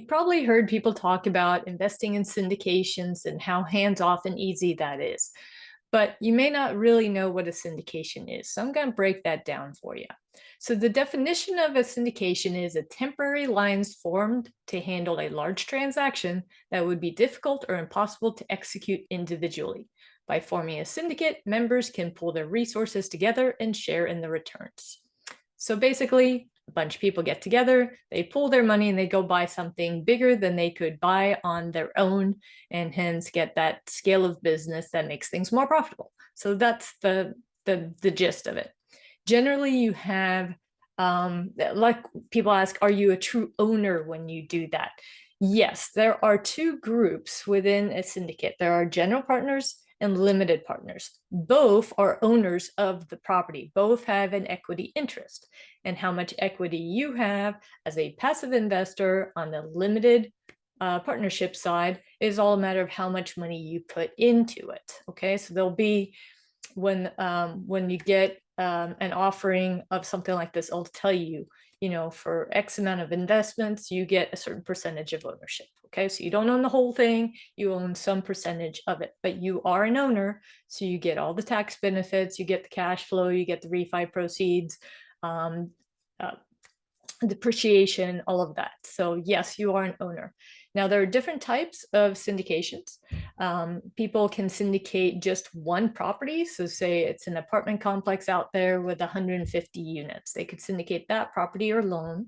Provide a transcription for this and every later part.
You've probably heard people talk about investing in syndications and how hands-off and easy that is, but you may not really know what a syndication is. So I'm going to break that down for you. So the definition of a syndication is a temporary lines formed to handle a large transaction that would be difficult or impossible to execute individually. By forming a syndicate, members can pool their resources together and share in the returns. So basically, a bunch of people get together, they pool their money, and they go buy something bigger than they could buy on their own, and hence get that scale of business that makes things more profitable. So that's the gist of it. Generally, you have, like people ask, are you a true owner when you do that? Yes, there are two groups within a syndicate. There are general partners and limited partners. Both are owners of the property. Both have an equity interest. And how much equity you have as a passive investor on the limited partnership side is all a matter of how much money you put into it. Okay, so there'll be, when you get an offering of something like this, I'll tell you, for X amount of investments, you get a certain percentage of ownership. Okay, so you don't own the whole thing, you own some percentage of it, but you are an owner, so you get all the tax benefits, you get the cash flow, you get the refi proceeds, um, depreciation, all of that. So yes, you are an owner. Now, there are different types of syndications. People can syndicate just one property. So say it's an apartment complex out there with 150 units. They could syndicate that property or loan.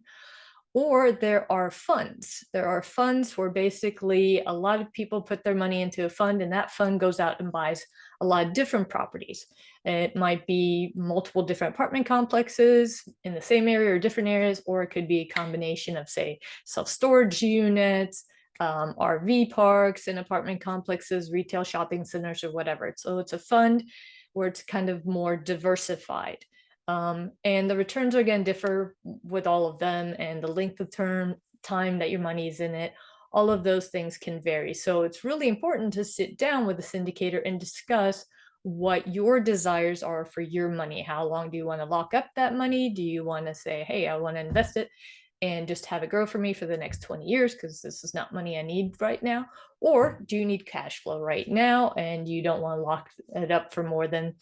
Or there are funds. There are funds where basically a lot of people put their money into a fund, and that fund goes out and buys a lot of different properties. It might be multiple different apartment complexes in the same area or different areas, or it could be a combination of, say, self-storage units, RV parks and apartment complexes, retail shopping centers, or whatever. So it's a fund where it's kind of more diversified. And the returns again differ with all of them, and the length of time that your money is in it. All of those things can vary. So it's really important to sit down with a syndicator and discuss what your desires are for your money. How long do you want to lock up that money? Do you want to say, hey, I want to invest it and just have it grow for me for the next 20 years because this is not money I need right now? Or do you need cash flow right now and you don't want to lock it up for more than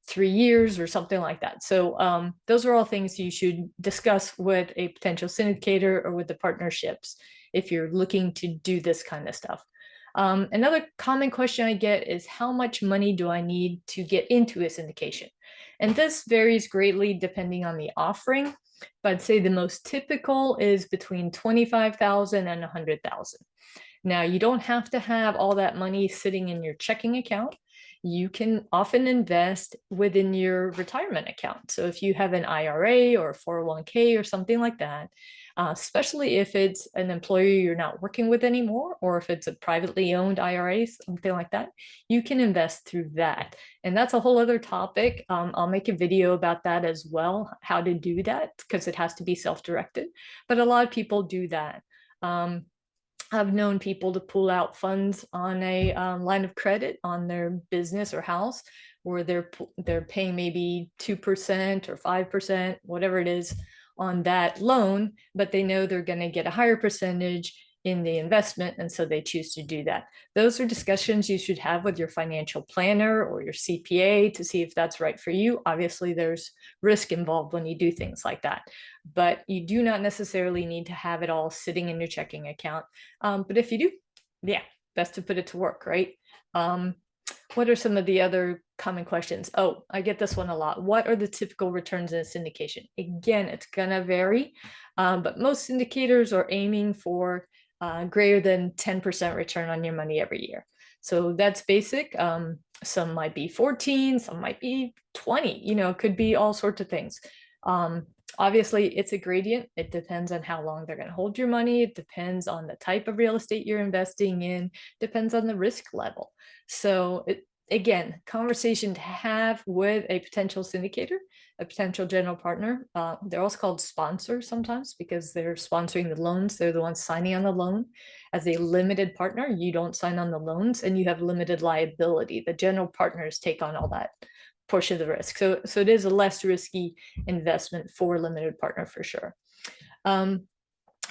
3 years or something like that? So those are all things you should discuss with a potential syndicator or with the partnerships if you're looking to do this kind of stuff. Another common question I get is, how much money do I need to get into a syndication? And this varies greatly depending on the offering, but I'd say the most typical is between 25,000 and 100,000. Now, you don't have to have all that money sitting in your checking account. You can often invest within your retirement account. So if you have an IRA or a 401k or something like that, especially if it's an employer you're not working with anymore, or if it's a privately owned IRA, something like that, you can invest through that. And that's a whole other topic. I'll make a video about that as well, how to do that, because it has to be self-directed. But a lot of people do that. I've known people to pull out funds on a line of credit on their business or house, where they're paying maybe 2% or 5%, whatever it is, on that loan, but they know they're going to get a higher percentage in the investment, and so they choose to do that. Those are discussions you should have with your financial planner or your CPA to see if that's right for you. Obviously, there's risk involved when you do things like that, but you do not necessarily need to have it all sitting in your checking account. But if you do, yeah, best to put it to work, right? What are some of the other common questions? Oh, I get this one a lot. What are the typical returns in a syndication? Again, it's gonna vary, but most syndicators are aiming for greater than 10% return on your money every year. So that's basic. Some might be 14, some might be 20, it could be all sorts of things. Obviously, it's a gradient. It depends on how long they're going to hold your money. It depends on the type of real estate you're investing in, depends on the risk level. So again, conversation to have with a potential syndicator, a potential general partner. They're also called sponsors sometimes because they're sponsoring the loans. They're the ones signing on the loan. As a limited partner, you don't sign on the loans and you have limited liability. The general partners take on all that portion of the risk. So it is a less risky investment for a limited partner for sure.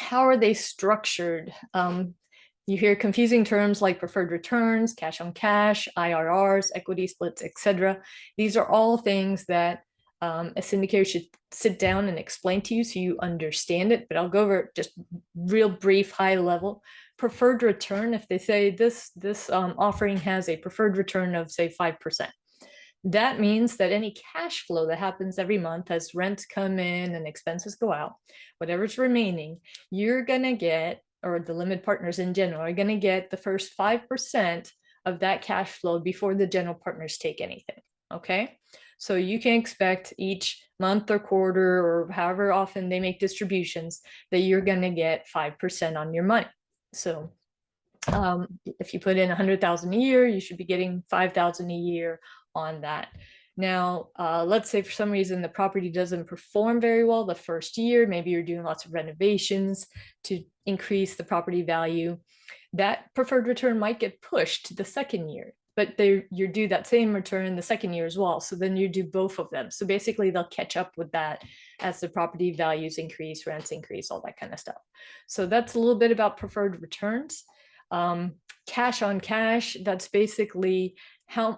how are they structured? You hear confusing terms like preferred returns, cash on cash, IRRs, equity splits, etc. These are all things that a syndicator should sit down and explain to you so you understand it. But I'll go over it just real brief, high level. Preferred return, if they say this offering has a preferred return of say 5%. That means that any cash flow that happens every month as rents come in and expenses go out, whatever's remaining, you're going to get, or the limited partners in general, are going to get the first 5% of that cash flow before the general partners take anything. Okay. So you can expect each month or quarter or however often they make distributions that you're going to get 5% on your money. So if you put in 100,000 a year, you should be getting 5,000 a year on that. Now, let's say for some reason the property doesn't perform very well the first year, maybe you're doing lots of renovations to increase the property value. That preferred return might get pushed to the second year, but you do that same return the second year as well. So then you do both of them. So basically they'll catch up with that as the property values increase, rents increase, all that kind of stuff. So that's a little bit about preferred returns. Cash on cash, that's basically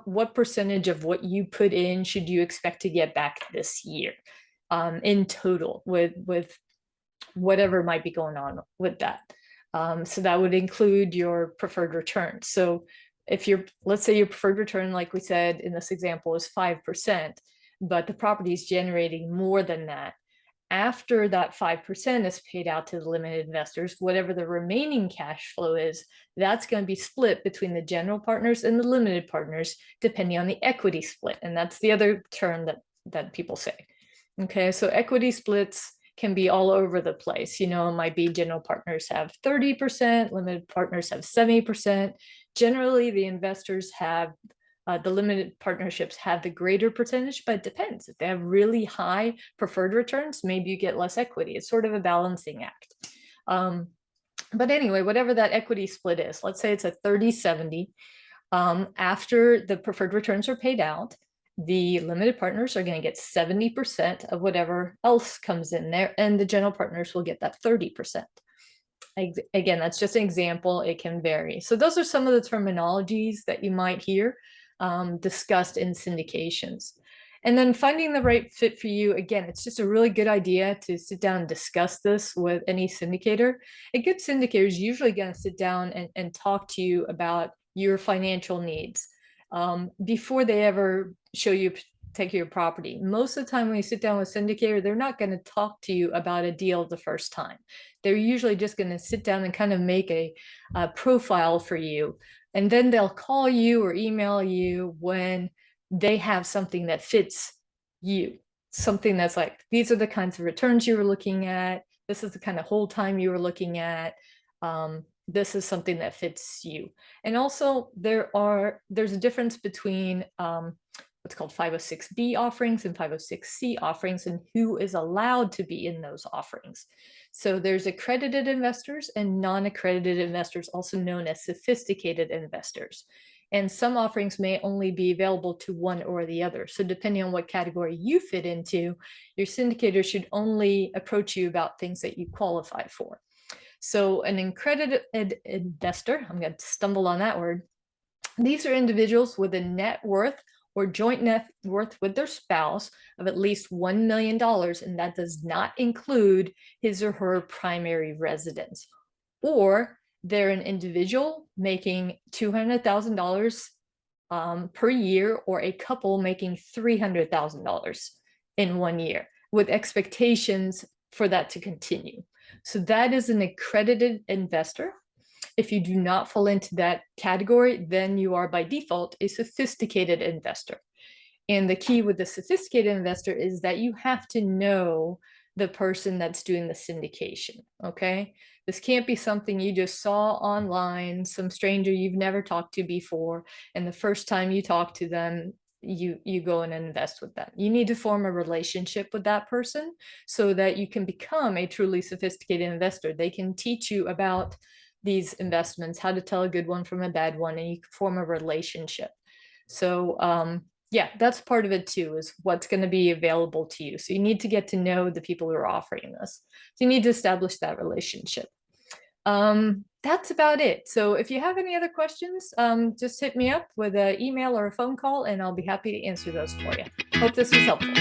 what percentage of what you put in should you expect to get back this year in total with whatever might be going on with that. So that would include your preferred return. So if let's say your preferred return, like we said in this example, is 5%, but the property is generating more than that. After that 5% is paid out to the limited investors, whatever the remaining cash flow is, that's going to be split between the general partners and the limited partners, depending on the equity split. And that's the other term that people say. Okay, so equity splits can be all over the place. You know, it might be general partners have 30%, limited partners have 70%. Generally, the investors have the limited partnerships have the greater percentage, but it depends. If they have really high preferred returns, maybe you get less equity. It's sort of a balancing act. But anyway, whatever that equity split is, let's say it's a 30-70. After the preferred returns are paid out, the limited partners are going to get 70% of whatever else comes in there, and the general partners will get that 30%. Again, that's just an example. It can vary. So those are some of the terminologies that you might hear discussed in syndications. And then finding the right fit for you, again, it's just a really good idea to sit down and discuss this with any syndicator. A good syndicator is usually going to sit down and talk to you about your financial needs before they ever take your property. Most of the time when you sit down with a syndicator, they're not going to talk to you about a deal the first time. They're usually just going to sit down and kind of make a profile for you. And then they'll call you or email you when they have something that fits you. Something that's like, these are the kinds of returns you were looking at. This is the kind of hold time you were looking at. This is something that fits you. And also there's a difference between what's called 506B offerings and 506C offerings, and who is allowed to be in those offerings. So there's accredited investors and non-accredited investors, also known as sophisticated investors. And some offerings may only be available to one or the other. So depending on what category you fit into, your syndicator should only approach you about things that you qualify for. So an accredited investor, I'm going to stumble on that word. These are individuals with a net worth or joint net worth with their spouse of at least $1 million, and that does not include his or her primary residence. Or they're an individual making $200,000 per year, or a couple making $300,000 in 1 year, with expectations for that to continue. So that is an accredited investor. If you do not fall into that category, then you are by default a sophisticated investor. And the key with the sophisticated investor is that you have to know the person that's doing the syndication, okay? This can't be something you just saw online, some stranger you've never talked to before, and the first time you talk to them, you go and invest with them. You need to form a relationship with that person so that you can become a truly sophisticated investor. They can teach you about these investments, how to tell a good one from a bad one, and you can form a relationship. So Yeah, that's part of it too, is what's going to be available to you. So you need to get to know the people who are offering this. So you need to establish that relationship. That's about it. So if you have any other questions, just hit me up with an email or a phone call, and I'll be happy to answer those for you. Hope this was helpful.